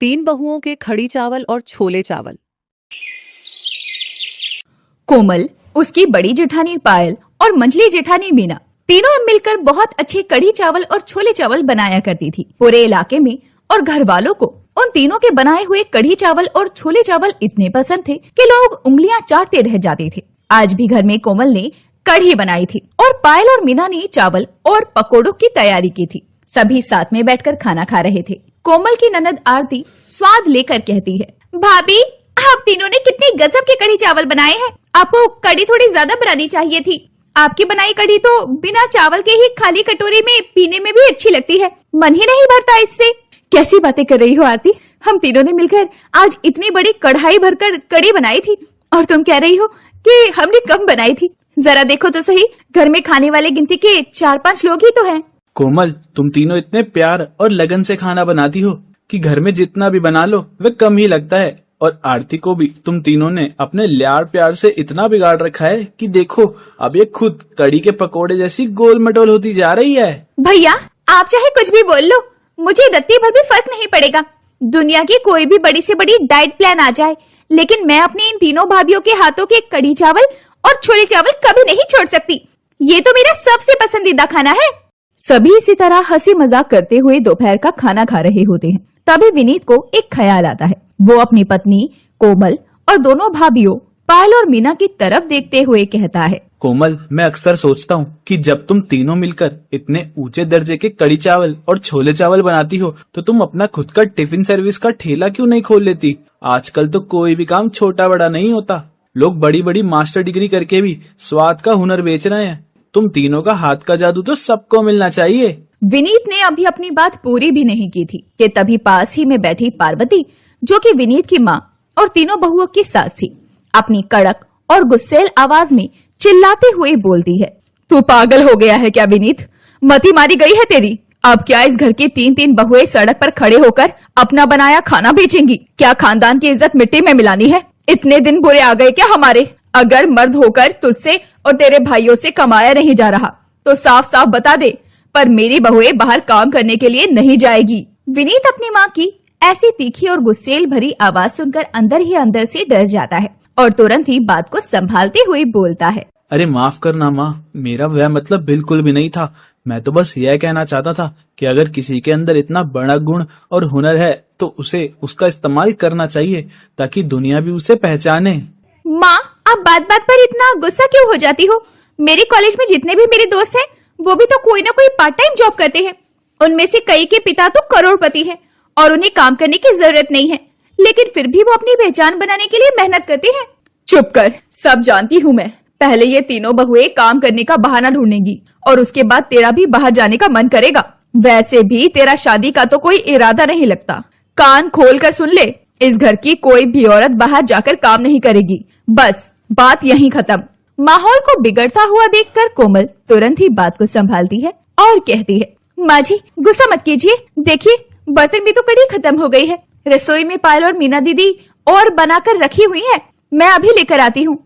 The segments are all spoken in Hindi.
तीन बहुओं के कढ़ी चावल और छोले चावल। कोमल, उसकी बड़ी जेठानी पायल और मंझली जेठानी मीना तीनों मिलकर बहुत अच्छे कढ़ी चावल और छोले चावल बनाया करती थी। पूरे इलाके में और घर वालों को उन तीनों के बनाए हुए कढ़ी चावल और छोले चावल इतने पसंद थे कि लोग उंगलियां चाटते रह जाते थे। आज भी घर में कोमल ने कढ़ी बनाई थी और पायल और मीना ने चावल और पकोड़ों की तैयारी की थी। सभी साथ में बैठकर खाना खा रहे थे। कोमल की ननद आरती स्वाद लेकर कहती है, भाभी आप तीनों ने कितने गजब के कढ़ी चावल बनाए हैं। आपको कढ़ी थोड़ी ज्यादा बनानी चाहिए थी। आपकी बनाई कढ़ी तो बिना चावल के ही खाली कटोरी में पीने में भी अच्छी लगती है। मन ही नहीं भरता इससे। कैसी बातें कर रही हो आरती, हम तीनों ने मिलकर आज इतनी बड़ी कढ़ाई भरकर कढ़ी बनाई थी और तुम कह रही हो कि हमने कम बनाई थी। जरा देखो तो सही, घर में खाने वाले गिनती के 4-5 लोग ही तो हैं। कोमल, तुम तीनों इतने प्यार और लगन से खाना बनाती हो कि घर में जितना भी बना लो वह कम ही लगता है। और आरती को भी तुम तीनों ने अपने लाड़ प्यार से इतना बिगाड़ रखा है कि देखो अब ये खुद कड़ी के पकोड़े जैसी गोल मटोल होती जा रही है। भैया आप चाहे कुछ भी बोल लो, मुझे रत्ती भर भी फर्क नहीं पड़ेगा। दुनिया की कोई भी बड़ी से बड़ी डाइट प्लान आ जाए, लेकिन मैं अपनी इन तीनों भाभीयों के हाथों के कढ़ी चावल और छोले चावल कभी नहीं छोड़ सकती। ये तो मेरा सबसे पसंदीदा खाना है। सभी इसी तरह हंसी मजाक करते हुए दोपहर का खाना खा रहे होते हैं। तभी विनीत को एक ख्याल आता है। वो अपनी पत्नी कोमल और दोनों भाभीयों पायल और मीना की तरफ देखते हुए कहता है, कोमल, मैं अक्सर सोचता हूँ कि जब तुम तीनों मिलकर इतने ऊंचे दर्जे के कड़ी चावल और छोले चावल बनाती हो तो तुम अपना खुद का टिफिन सर्विस का ठेला क्यों नहीं खोल लेती। आजकल तो कोई भी काम छोटा बड़ा नहीं होता। लोग बड़ी बड़ी मास्टर डिग्री करके भी स्वाद का हुनर बेच रहे हैं। तुम तीनों का हाथ का जादू तो सबको मिलना चाहिए। विनीत ने अभी अपनी बात पूरी भी नहीं की थी कि तभी पास ही में बैठी पार्वती, जो कि विनीत की माँ और तीनों बहुओं की सास थी, अपनी कड़क और गुस्सैल आवाज में चिल्लाते हुए बोलती है, तू पागल हो गया है क्या विनीत? मती मारी गई है तेरी? अब क्या इस घर की 3-3 बहुएं सड़क पर खड़े होकर अपना बनाया खाना बेचेंगी? क्या खानदान की इज्जत मिट्टी में मिलानी है? इतने दिन बुरे आ गए क्या हमारे? अगर मर्द होकर तुझसे और तेरे भाइयों से कमाया नहीं जा रहा तो साफ साफ बता दे, पर मेरी बहुएं बाहर काम करने के लिए नहीं जाएगी। विनीत अपनी माँ की ऐसी तीखी और गुस्सेल भरी आवाज सुनकर अंदर ही अंदर से डर जाता है और तुरंत ही बात को संभालते हुए बोलता है, अरे माफ करना माँ, मेरा वह मतलब बिल्कुल भी नहीं था। मैं तो बस यह कहना चाहता था कि अगर किसी के अंदर इतना बड़ा गुण और हुनर है तो उसे उसका इस्तेमाल करना चाहिए ताकि दुनिया भी उसे पहचाने। माँ, आप बात बात पर इतना गुस्सा क्यों हो जाती हो? मेरे कॉलेज में जितने भी मेरे दोस्त हैं वो भी तो कोई ना कोई पार्ट टाइम जॉब करते हैं। उनमें से कई के पिता तो करोड़पति हैं और उन्हें काम करने की जरूरत नहीं है, लेकिन फिर भी वो अपनी पहचान बनाने के लिए मेहनत करते हैं। चुप कर, सब जानती हूँ मैं। पहले ये तीनों बहुएं काम करने का बहाना ढूंढेंगी और उसके बाद तेरा भी बाहर जाने का मन करेगा। वैसे भी तेरा शादी का तो कोई इरादा नहीं लगता। कान खोल कर सुन ले, इस घर की कोई भी औरत बाहर जाकर काम नहीं करेगी। बस बात यहीं खत्म। माहौल को बिगड़ता हुआ देखकर कोमल तुरंत ही बात को संभालती है और कहती है, माँ जी गुस्सा मत कीजिए, देखिए बर्तन भी तो कड़ी खत्म हो गई है। रसोई में पायल और मीना दीदी और बनाकर रखी हुई है, मैं अभी लेकर आती हूँ।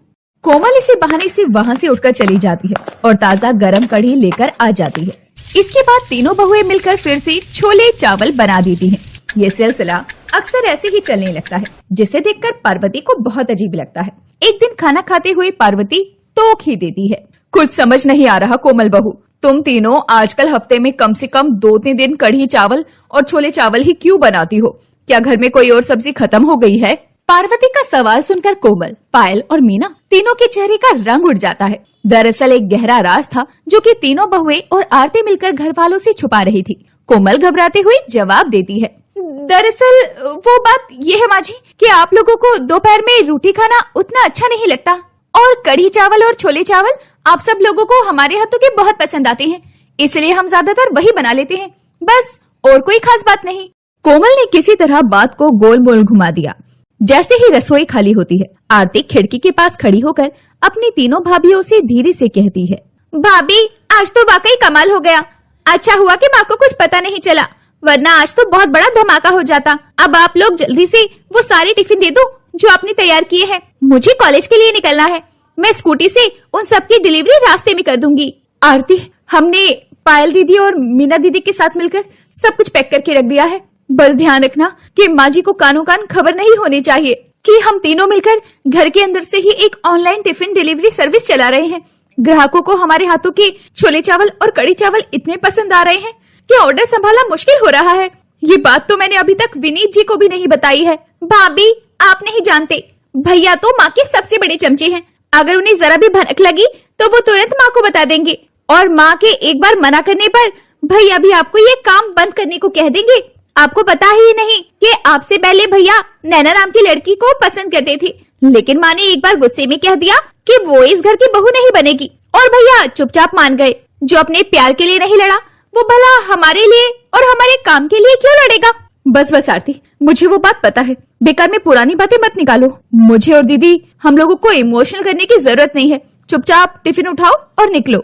कोमल इसी बहाने से वहाँ से उठकर चली जाती है और ताज़ा गरम कढ़ी लेकर आ जाती है। इसके बाद तीनों बहुएं मिलकर फिर से छोले चावल बना देती हैं। ये सिलसिला अक्सर ऐसे ही चलने लगता है, जिसे देखकर पार्वती को बहुत अजीब लगता है। एक दिन खाना खाते हुए पार्वती टोक ही देती है, कुछ समझ नहीं आ रहा कोमल बहू, तुम तीनों आजकल हफ्ते में कम से कम 2-3 दिन कढ़ी चावल और छोले चावल ही क्यों बनाती हो? क्या घर में कोई और सब्जी खत्म हो गई है? पार्वती का सवाल सुनकर कोमल, पायल और मीना तीनों के चेहरे का रंग उड़ जाता है। दरअसल एक गहरा राज था जो कि तीनों बहुएं और आरती मिलकर घर वालों से छुपा रही थी। कोमल घबराते हुए जवाब देती है, दरअसल वो बात ये है माँ जी कि आप लोगों को दोपहर में रोटी खाना उतना अच्छा नहीं लगता और कढ़ी चावल और छोले चावल आप सब लोगों को हमारे हाथों के बहुत पसंद आते हैं, इसलिए हम ज्यादातर वही बना लेते हैं, बस और कोई खास बात नहीं। कोमल ने किसी तरह बात को गोल मोल घुमा दिया। जैसे ही रसोई खाली होती है, आरती खिड़की के पास खड़ी होकर अपनी तीनों भाभीयों से धीरे से कहती है, भाभी आज तो वाकई कमाल हो गया। अच्छा हुआ कि माँ को कुछ पता नहीं चला, वरना आज तो बहुत बड़ा धमाका हो जाता। अब आप लोग जल्दी से वो सारे टिफिन दे दो जो आपने तैयार किए हैं। मुझे कॉलेज के लिए निकलना है। मैं स्कूटी से उन सबकी डिलीवरी रास्ते में कर दूंगी। आरती, हमने पायल दीदी और मीना दीदी के साथ मिलकर सब कुछ पैक करके रख दिया है। बस ध्यान रखना कि माँ जी को कानों कान खबर नहीं होनी चाहिए कि हम तीनों मिलकर घर के अंदर से ही एक ऑनलाइन टिफिन डिलीवरी सर्विस चला रहे हैं। ग्राहकों को हमारे हाथों के छोले चावल और कड़ी चावल इतने पसंद आ रहे हैं कि ऑर्डर संभालना मुश्किल हो रहा है। ये बात तो मैंने अभी तक विनीत जी को भी नहीं बताई है। भाभी, आप नहीं जानते, भैया तो माँ के सबसे बड़े चमचे हैं। अगर उन्हें जरा भी भनक लगी तो वो तुरंत माँ को बता देंगे, और माँ के एक बार मना करने पर भैया भी आपको ये काम बंद करने को कह देंगे। आपको पता ही नहीं कि आपसे पहले भैया नैना नाम की लड़की को पसंद करते थे, लेकिन माँ ने एक बार गुस्से में कह दिया कि वो इस घर की बहू नहीं बनेगी, और भैया चुपचाप मान गए। जो अपने प्यार के लिए नहीं लड़ा, वो भला हमारे लिए और हमारे काम के लिए क्यों लड़ेगा। बस आरती, मुझे वो बात पता है। बेकार में पुरानी बातें मत निकालो। मुझे और दीदी, हम लोगों को इमोशनल करने की जरूरत नहीं है। चुपचाप टिफिन उठाओ और निकलो।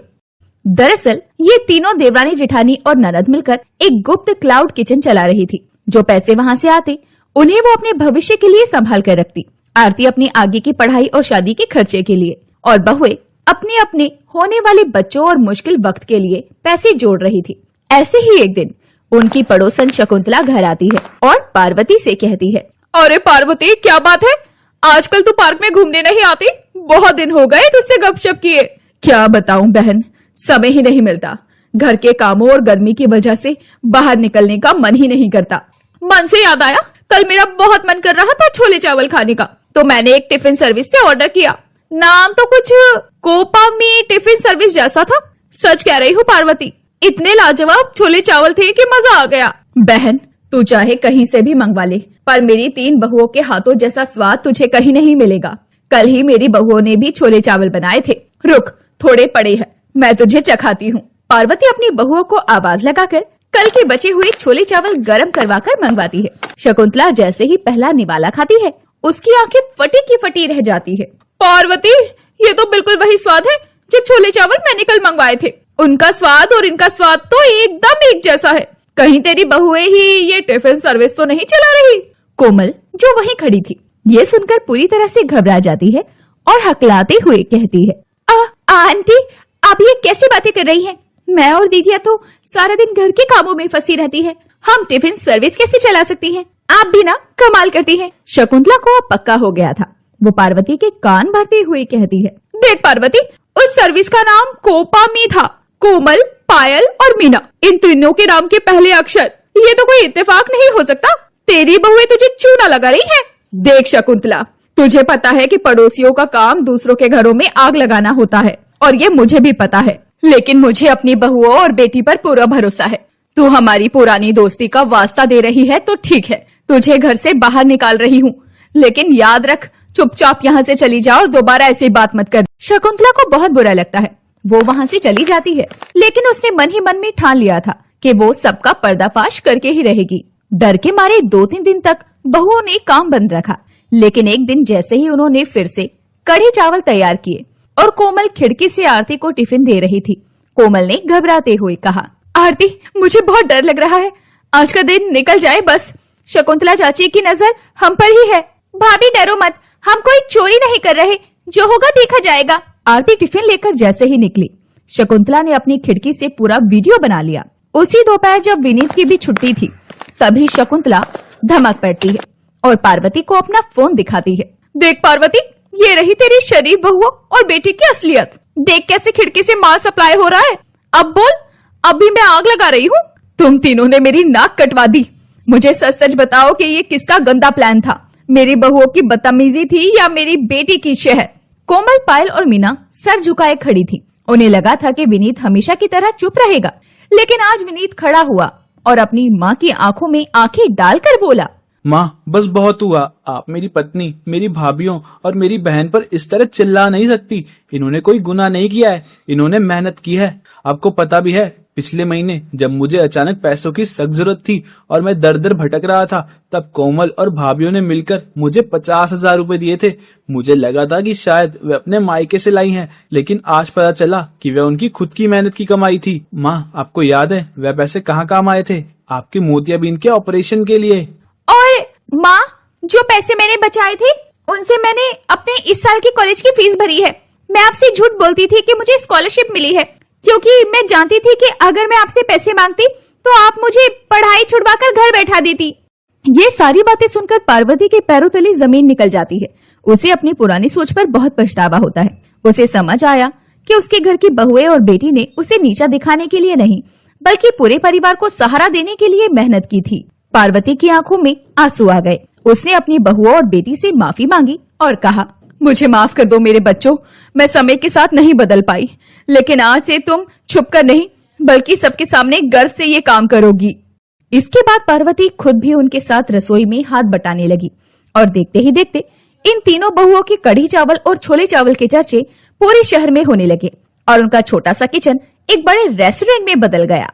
दरअसल ये तीनों देवरानी जेठानी और ननद मिलकर एक गुप्त क्लाउड किचन चला रही थी। जो पैसे वहाँ से आते उन्हें वो अपने भविष्य के लिए संभाल कर रखती। आरती अपनी आगे की पढ़ाई और शादी के खर्चे के लिए, और बहुएं अपने अपने होने वाले बच्चों और मुश्किल वक्त के लिए पैसे जोड़ रही थी। ऐसे ही एक दिन उनकी पड़ोसन शकुंतला घर आती है और पार्वती से कहती है, अरे पार्वती, क्या बात है? आजकल तू पार्क में घूमने नहीं आती? बहुत दिन हो गए तुझसे गपशप किए। क्या बताऊं बहन, समय ही नहीं मिलता। घर के कामों और गर्मी की वजह से बाहर निकलने का मन ही नहीं करता। मन से याद आया, कल मेरा बहुत मन कर रहा था छोले चावल खाने का, तो मैंने एक टिफिन सर्विस से ऑर्डर किया। नाम तो कुछ कोपामी टिफिन सर्विस जैसा था। सच कह रही हूँ पार्वती, इतने लाजवाब छोले चावल थे कि मजा आ गया। बहन, तू चाहे कहीं से भी मंगवा ले, पर मेरी 3 बहुओं के हाथों जैसा स्वाद तुझे कहीं नहीं मिलेगा। कल ही मेरी बहुओं ने भी छोले चावल बनाए थे। रुक, थोड़े पड़े हैं, मैं तुझे चखाती हूँ। पार्वती अपनी बहुओं को आवाज लगाकर कल के बचे हुए छोले चावल गरम करवाकर मंगवाती है। शकुंतला जैसे ही पहला निवाला खाती है, उसकी आंखें फटी की फटी रह जाती है। पार्वती, ये तो बिल्कुल वही स्वाद है जो छोले चावल मैंने कल मंगवाए थे। उनका स्वाद और इनका स्वाद तो एकदम एक जैसा है। कहीं तेरी बहुएं ही ये टिफिन सर्विस तो नहीं चला रही? कोमल, जो वहीं खड़ी थी, ये सुनकर पूरी तरह से घबरा जाती है और हकलाते हुए कहती है, आंटी, आप ये कैसे बातें कर रही हैं? मैं और दीदिया तो सारा दिन घर के कामों में फंसी रहती है। हम टिफिन सर्विस कैसे चला सकती हैं? आप भी ना कमाल करती हैं। शकुंतला को अब पक्का हो गया था। वो पार्वती के कान भरते हुए कहती है, देख पार्वती, उस सर्विस का नाम कोपामी था। कोमल, पायल और मीना, इन तीनों के नाम के पहले अक्षर। ये तो कोई इत्तेफाक नहीं हो सकता। तेरी बहुएं तुझे चूना लगा रही है। देख शकुंतला, तुझे पता है कि पड़ोसियों का काम दूसरों के घरों में आग लगाना होता है, और ये मुझे भी पता है। लेकिन मुझे अपनी बहुओं और बेटी पर पूरा भरोसा है। तू हमारी पुरानी दोस्ती का वास्ता दे रही है तो ठीक है, तुझे घर से बाहर निकाल रही हूँ, लेकिन याद रख, चुपचाप यहाँ से चली जा और दोबारा ऐसी बात मत कर। शकुंतला को बहुत बुरा लगता है। वो वहाँ से चली जाती है, लेकिन उसने मन ही मन में ठान लिया था कि वो सबका पर्दाफाश करके ही रहेगी। डर के मारे 2-3 दिन तक बहुओं ने काम बंद रखा, लेकिन एक दिन जैसे ही उन्होंने फिर से कढ़ी चावल तैयार किए और कोमल खिड़की से आरती को टिफिन दे रही थी, कोमल ने घबराते हुए कहा, आरती, मुझे बहुत डर लग रहा है। आज का दिन निकल जाए बस। शकुंतला चाची की नजर हम पर ही है। भाभी डरो मत, हम कोई चोरी नहीं कर रहे, जो होगा देखा जाएगा। आरती टिफिन लेकर जैसे ही निकली, शकुंतला ने अपनी खिड़की से पूरा वीडियो बना लिया। उसी दोपहर जब विनीत की भी छुट्टी थी, तभी शकुंतला धमक पड़ती है और पार्वती को अपना फोन दिखाती है। देख पार्वती, ये रही तेरी शरीफ बहुओं और बेटी की असलियत। देख कैसे खिड़की से माल सप्लाई हो रहा है। अब बोल, अभी मैं आग लगा रही हूँ। तुम तीनों ने मेरी नाक कटवा दी। मुझे सच सच बताओ कि ये किसका गंदा प्लान था? मेरी बहुओं की बदतमीजी थी या मेरी बेटी की शहर? कोमल, पायल और मीना सर झुकाए खड़ी थी। उन्हें लगा था कि विनीत हमेशा की तरह चुप रहेगा, लेकिन आज विनीत खड़ा हुआ और अपनी माँ की आंखों में आंखें डालकर बोला, माँ, बस बहुत हुआ। आप मेरी पत्नी, मेरी भाभीियों और मेरी बहन पर इस तरह चिल्ला नहीं सकती। इन्होंने कोई गुनाह नहीं किया है, इन्होंने मेहनत की है। आपको पता भी है, पिछले महीने जब मुझे अचानक पैसों की सख्त जरूरत थी और मैं दर दर भटक रहा था, तब कोमल और भाभीियों ने मिलकर मुझे 50,000 रुपए दिए थे। मुझे लगा था कि शायद वे अपने मायके से लाई हैं, लेकिन आज पता चला कि वे उनकी खुद की मेहनत की कमाई थी। माँ, आपको याद है वे पैसे कहाँ काम आए थे? आपके मोतियाबिंद के ऑपरेशन के लिए। और माँ, जो पैसे मैंने बचाए थे उनसे मैंने अपने इस साल की कॉलेज की फीस भरी है। मैं आपसे झूठ बोलती थी कि मुझे स्कॉलरशिप मिली है, क्योंकि मैं जानती थी कि अगर मैं आपसे पैसे मांगती तो आप मुझे पढ़ाई छुड़वाकर घर बैठा देती। ये सारी बातें सुनकर पार्वती के पैरों तले जमीन निकल जाती है। उसे अपनी पुरानी सोच पर बहुत पछतावा होता है। उसे समझ आया कि उसके घर की बहुएं और बेटी ने उसे नीचा दिखाने के लिए नहीं, बल्कि पूरे परिवार को सहारा देने के लिए मेहनत की थी। पार्वती की आंखों में आंसू आ गए। उसने अपनी बहुओं और बेटी से माफी मांगी और कहा, मुझे माफ कर दो मेरे बच्चों, मैं समय के साथ नहीं बदल पाई, लेकिन आज से तुम छुपकर नहीं बल्कि सबके सामने गर्व से ये काम करोगी। इसके बाद पार्वती खुद भी उनके साथ रसोई में हाथ बटाने लगी और देखते ही देखते इन तीनों बहुओं के कढ़ी चावल और छोले चावल के चर्चे पूरे शहर में होने लगे और उनका छोटा सा किचन एक बड़े रेस्टोरेंट में बदल गया।